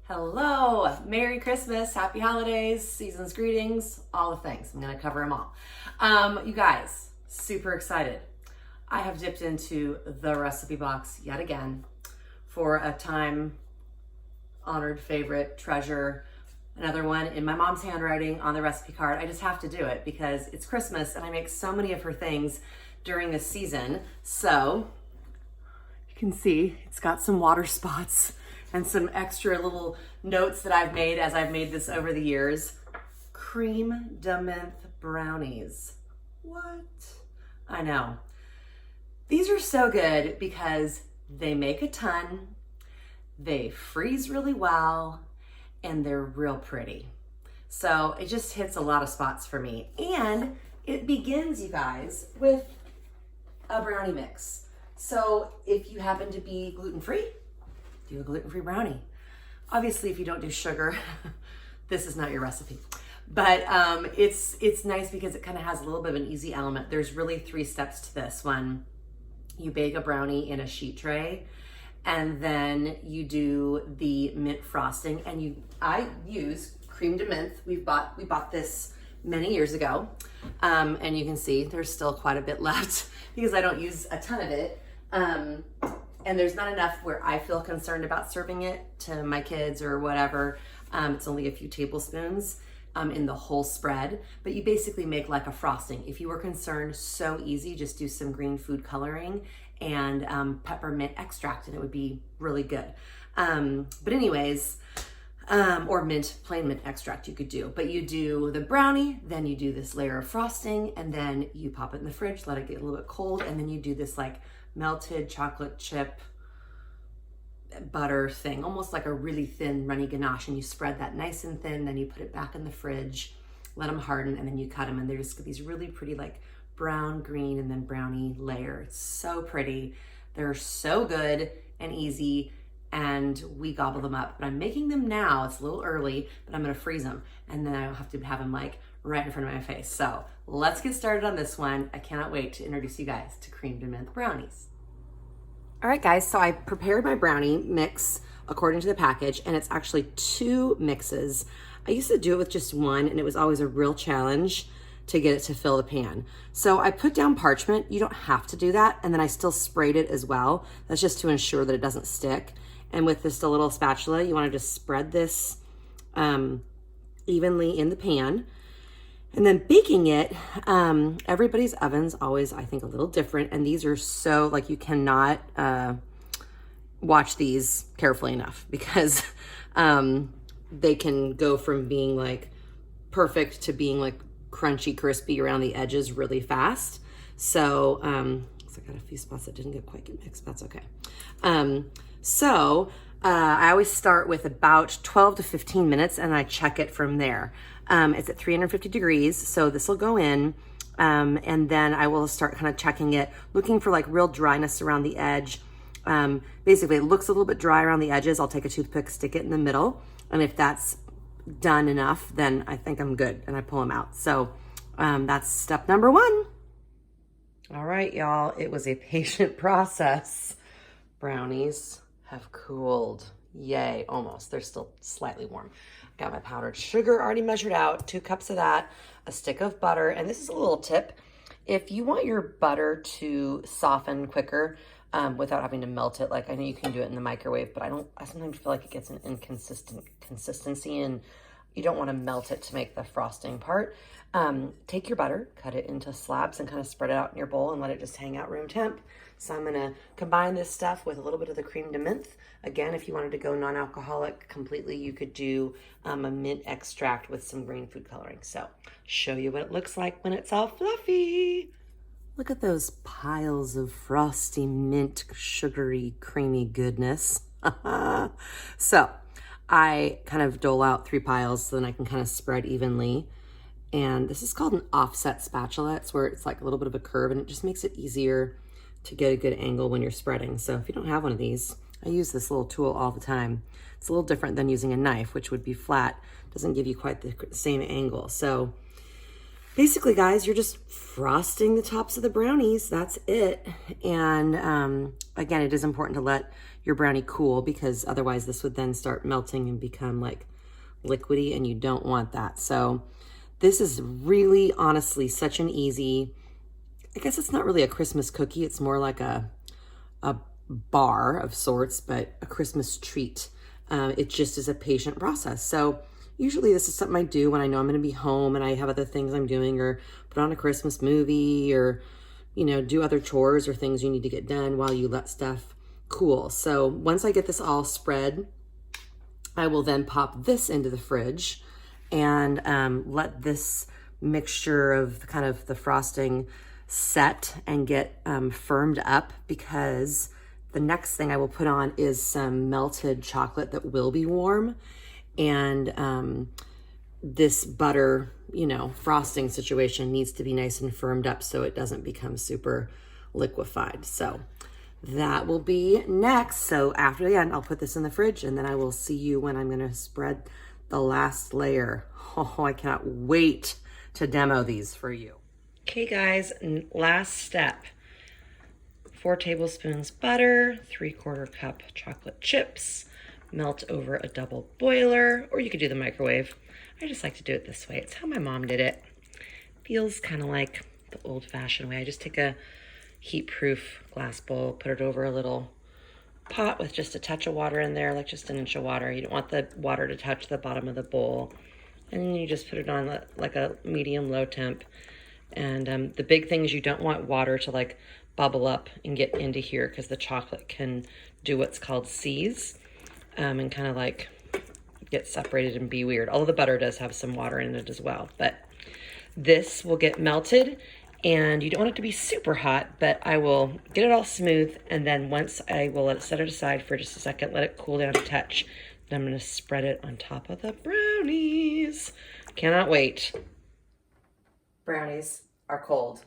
Hello, Merry Christmas, Happy Holidays, season's greetings, all the things. I'm gonna cover them all. You guys, super excited. I have dipped into the recipe box yet again for a time-honored favorite, treasure, another one in my mom's handwriting on the recipe card. I just have to do it because it's Christmas and I make so many of her things during this season. So you can see it's got some water spots and some extra little notes that I've made as I've made this over the years. Creme de Menthe brownies. What? I know. These are so good because they make a ton, they freeze really well, and they're real pretty. So it just hits a lot of spots for me. And it begins, you guys, with a brownie mix. So if you happen to be gluten-free, do a gluten-free brownie. Obviously, if you don't do sugar, this is not your recipe. But it's nice because it kind of has a little bit of an easy element. There's really 3 steps to this one. You bake a brownie in a sheet tray, and then you do the mint frosting, and I use Creme de Menthe. We bought this many years ago, and you can see there's still quite a bit left because I don't use a ton of it. And there's not enough where I feel concerned about serving it to my kids or whatever. It's only a few tablespoons in the whole spread, but you basically make like a frosting. If you were concerned, so easy, just do some green food coloring and peppermint extract and it would be really good. But anyways, or plain mint extract you could do. But you do the brownie, then you do this layer of frosting, and then you pop it in the fridge, let it get a little bit cold, and then you do this like melted chocolate chip butter thing, almost like a really thin runny ganache, and you spread that nice and thin, then you put it back in the fridge, let them harden, and then you cut them, and they're just these really pretty like brown, green, and then brownie layer. It's so pretty. They're so good and easy, and we gobble them up. But I'm making them now. It's a little early, but I'm gonna freeze them, and then I don't have to have them like right in front of my face. So let's get started on this one. I cannot wait to introduce you guys to Creme de Menthe brownies. All right, guys, so I prepared my brownie mix according to the package, and it's actually 2 mixes. I used to do it with just one, and it was always a real challenge to get it to fill the pan. So I put down parchment. You don't have to do that, and then I still sprayed it as well. That's just to ensure that it doesn't stick. And with just a little spatula, you wanna just spread this evenly in the pan. And then baking it, everybody's oven's always, I think, a little different. And these are so, like, you cannot watch these carefully enough because they can go from being like perfect to being like crunchy, crispy around the edges really fast. So, I got a few spots that didn't quite mixed, that's okay. I always start with about 12 to 15 minutes and I check it from there. It's at 350 degrees, so this will go in, and then I will start kind of checking it, looking for like real dryness around the edge. Basically, it looks a little bit dry around the edges. I'll take a toothpick, stick it in the middle, and if that's done enough, then I think I'm good, and I pull them out. So that's step number 1. All right, y'all, it was a patient process. Brownies have cooled. Yay, almost. They're still slightly warm. Got my powdered sugar already measured out, 2 cups of that, a stick of butter, and this is a little tip. If you want your butter to soften quicker without having to melt it, like I know you can do it in the microwave, but I sometimes feel like it gets an inconsistent consistency and you don't want to melt it to make the frosting part. Take your butter, cut it into slabs and kind of spread it out in your bowl and let it just hang out room temp. So I'm gonna combine this stuff with a little bit of the Creme de Menthe. Again, if you wanted to go non-alcoholic completely, you could do a mint extract with some green food coloring. So show you what it looks like when it's all fluffy. Look at those piles of frosty, mint, sugary, creamy goodness. So I kind of dole out 3 piles so then I can kind of spread evenly. And this is called an offset spatula. It's where it's like a little bit of a curve and it just makes it easier to get a good angle when you're spreading. So if you don't have one of these, I use this little tool all the time. It's a little different than using a knife, which would be flat. Doesn't give you quite the same angle. So basically, guys, you're just frosting the tops of the brownies. That's it. And again, it is important to let your brownie cool, because otherwise this would then start melting and become like liquidy, and you don't want that. So this is really honestly such an easy, I guess it's not really a Christmas cookie, it's more like a bar of sorts, but a Christmas treat. It just is a patient process. So usually this is something I do when I know I'm going to be home and I have other things I'm doing, or put on a Christmas movie, or, you know, do other chores or things you need to get done while you let stuff cool. So once I get this all spread, I will then pop this into the fridge and let this mixture of kind of the frosting set and get firmed up, because the next thing I will put on is some melted chocolate that will be warm. And this butter, you know, frosting situation needs to be nice and firmed up so it doesn't become super liquefied. So that will be next. So after that, I'll put this in the fridge, and then I will see you when I'm gonna spread the last layer. Oh, I cannot wait to demo these for you. Okay guys, last step. 4 tablespoons butter, 3/4 cup chocolate chips, melt over a double boiler, or you could do the microwave. I just like to do it this way. It's how my mom did it. Feels kind of like the old-fashioned way. I just take a heat-proof glass bowl, put it over a little pot with just a touch of water in there, like just 1 inch of water. You don't want the water to touch the bottom of the bowl. And then you just put it on like a medium-low temp. And the big thing is you don't want water to like bubble up and get into here, because the chocolate can do what's called seize and kind of like get separated and be weird. Although the butter does have some water in it as well. But this will get melted, and you don't want it to be super hot, but I will get it all smooth, and then once I will set it aside for just a second, let it cool down a touch. Then I'm going to spread it on top of the brownies. Cannot wait. Brownies are cold.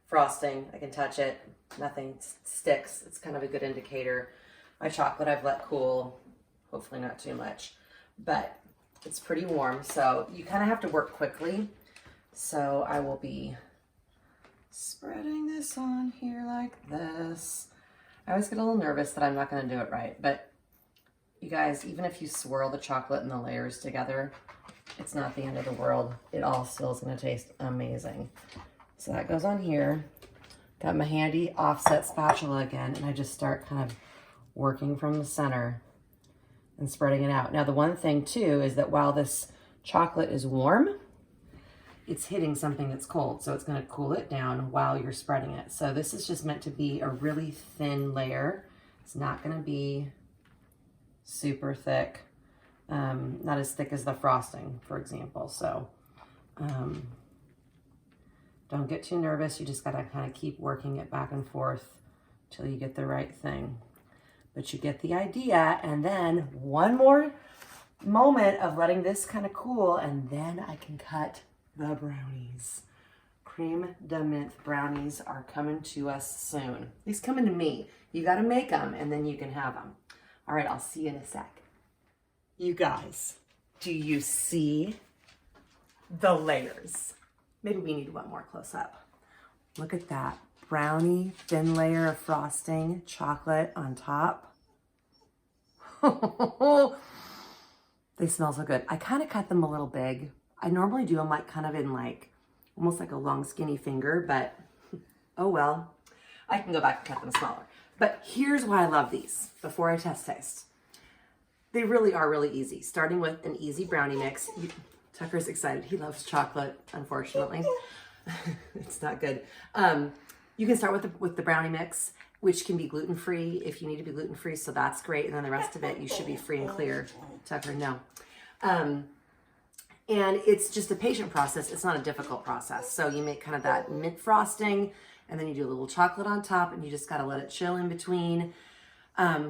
Frosting, I can touch it. Nothing sticks. It's kind of a good indicator. My chocolate I've let cool, hopefully not too much, but it's pretty warm. So you kind of have to work quickly. So I will be spreading this on here like this. I always get a little nervous that I'm not going to do it right, but you guys, even if you swirl the chocolate and the layers together, it's not the end of the world. It all still is going to taste amazing. So that goes on here. Got my handy offset spatula again, and I just start kind of working from the center and spreading it out. Now the one thing too is that while this chocolate is warm, it's hitting something that's cold, so it's going to cool it down while you're spreading it. So this is just meant to be a really thin layer. It's not going to be super thick, not as thick as the frosting, for example. So don't get too nervous. You just got to kind of keep working it back and forth till you get the right thing. But you get the idea. And then one more moment of letting this kind of cool, and then I can cut the brownies. Creme de Menthe brownies are coming to us soon. These coming to me. You got to make them, and then you can have them. All right, I'll see you in a sec. You guys, do you see the layers? Maybe we need one more close up. Look at that. Brownie, thin layer of frosting, chocolate on top. They smell so good. I kind of cut them a little big. I normally do them like kind of in like, almost like a long skinny finger, but oh well. I can go back and cut them smaller. But here's why I love these before I test taste. They really are really easy. Starting with an easy brownie mix. Tucker's excited. He loves chocolate, unfortunately. It's not good. You can start with the brownie mix, which can be gluten-free if you need to be gluten-free, so that's great. And then the rest of it, you should be free and clear. Tucker, no. And it's just a patient process. It's not a difficult process. So you make kind of that mint frosting, and then you do a little chocolate on top, and you just got to let it chill in between.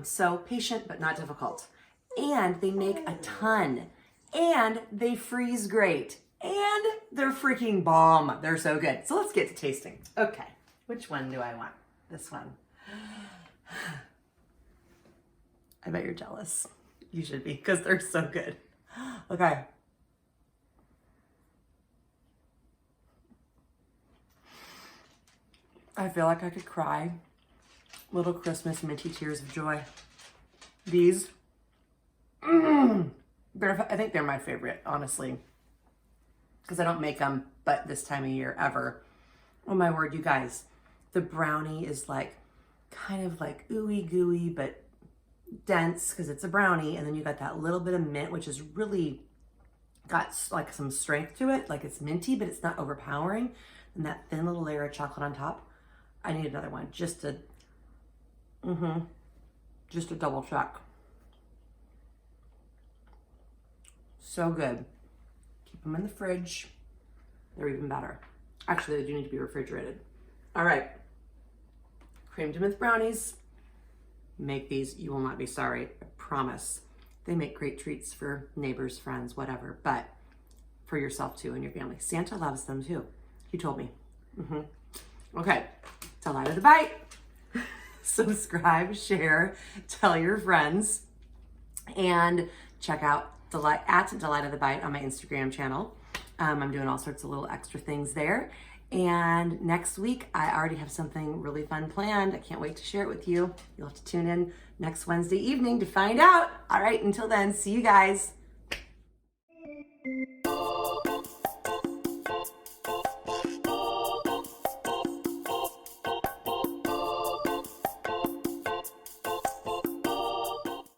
So patient, but not difficult. And they make a ton. And they freeze great. And they're freaking bomb. They're so good. So let's get to tasting. Okay, which one do I want? This one. I bet you're jealous. You should be, because they're so good. Okay. I feel like I could cry. Little Christmas minty tears of joy. These, I think they're my favorite, honestly, because I don't make them but this time of year ever. Oh my word, you guys, the brownie is like kind of like ooey gooey but dense because it's a brownie, and then you got that little bit of mint, which is really got like some strength to it, like it's minty but it's not overpowering, and that thin little layer of chocolate on top. I need another one just to double check. So good. Keep them in the fridge. They're even better. Actually, they do need to be refrigerated. All right. Creme de Menthe brownies. Make these. You will not be sorry. I promise. They make great treats for neighbors, friends, whatever, but for yourself too and your family. Santa loves them too. He told me. Okay. Delight of the Bite. Subscribe, share, tell your friends, and check out Delight of the Bite on my Instagram channel. I'm doing all sorts of little extra things there. And next week, I already have something really fun planned. I can't wait to share it with you. You'll have to tune in next Wednesday evening to find out. All right, until then, see you guys.